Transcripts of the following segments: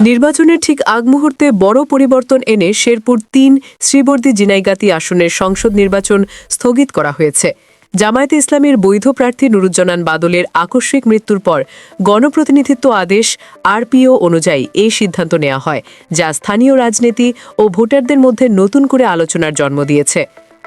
নির্বাচনের ঠিক আগ মুহূর্তে বড় পরিবর্তন এনে শেরপুর ৩ শ্রীবর্দী জিনাইগাতি আসনের সংসদ নির্বাচন স্থগিত করা হয়েছে। জামায়াতে ইসলামের বৈধ প্রার্থী নুরুজ্জামান বাদলের আকস্মিক মৃত্যুর পর গণপ্রতিনিধিত্ব আদেশ আরপিও অনুযায়ী এই সিদ্ধান্ত নেওয়া হয়, যা স্থানীয় রাজনীতি ও ভোটারদের মধ্যে নতুন করে আলোচনার জন্ম দিয়েছে।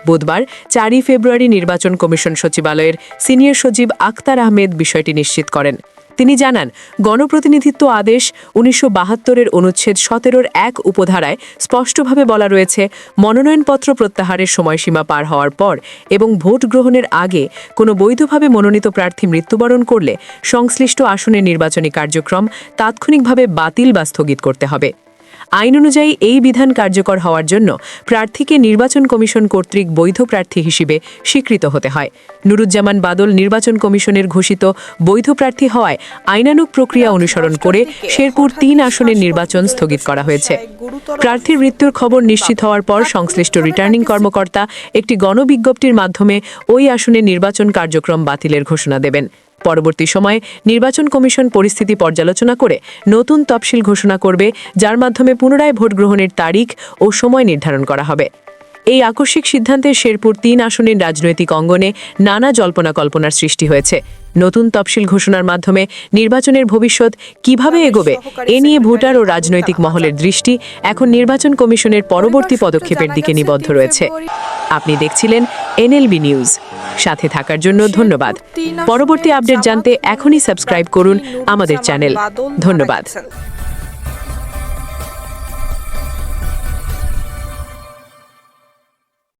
বুধবার ৪ ফেব্রুয়ারি নির্বাচন কমিশন সচিবালয়ের সিনিয়র সচিব আখতার আহমেদ বিষয়টি নিশ্চিত করেন। তিনি জানান, গণপ্রতিনিধিত্ব আদেশ ১৯৭২-এর অনুচ্ছেদ ১৭-র ১ উপধারায় স্পষ্টভাবে বলা রয়েছে, মনোনয়নপত্র প্রত্যাহারের সময়সীমা পার হওয়ার পর এবং ভোট গ্রহণের আগে কোনো বৈধভাবে মনোনীত প্রার্থী মৃত্যুবরণ করলে সংশ্লিষ্ট আসনের নির্বাচনী কার্যক্রম তাৎক্ষণিকভাবে বাতিল বা স্থগিত করতে হবে। আইন অনুযায়ী এই বিধান কার্যকর হওয়ার জন্য প্রার্থীকে নির্বাচন কমিশন কর্তৃক বৈধ প্রার্থী হিসেবে স্বীকৃত হতে হয়। নুরুজ্জামান বাদল নির্বাচন কমিশনের ঘোষিত বৈধ প্রার্থী হওয়ায় আইনানুগ প্রক্রিয়া অনুসরণ করে শেরপুর ৩ আসনের নির্বাচন স্থগিত করা হয়েছে। প্রার্থীর মৃত্যুর খবর নিশ্চিত হওয়ার পর সংশ্লিষ্ট রিটার্নিং কর্মকর্তা একটি গণবিজ্ঞপ্তির মাধ্যমে ওই আসনের নির্বাচন কার্যক্রম বাতিলের ঘোষণা দেবেন। পরবর্তী সময়ে নির্বাচন কমিশন পরিস্থিতি পর্যালোচনা করে নতুন তফসিল ঘোষণা করবে, যার মাধ্যমে পুনরায় ভোট গ্রহণের তারিখ ও সময় নির্ধারণ করা হবে। এই আকস্মিক সিদ্ধান্তে শেরপুর ৩ আসনের রাজনৈতিক অঙ্গনে নানা জল্পনা কল্পনার সৃষ্টি হয়েছে। নতুন তফসিল ঘোষণার মাধ্যমে নির্বাচনের ভবিষ্যৎ কিভাবে এগোবে এ নিয়ে ভোটার ও রাজনৈতিক মহলের দৃষ্টি এখন নির্বাচন কমিশনের পরবর্তী পদক্ষেপের দিকে নিবদ্ধ রয়েছে। আপনি দেখছিলেন এনএলবি নিউজ। সাথে থাকার জন্য ধন্যবাদ। পরবর্তী আপডেট জানতে এখনই সাবস্ক্রাইব করুন আমাদের চ্যানেল। ধন্যবাদ।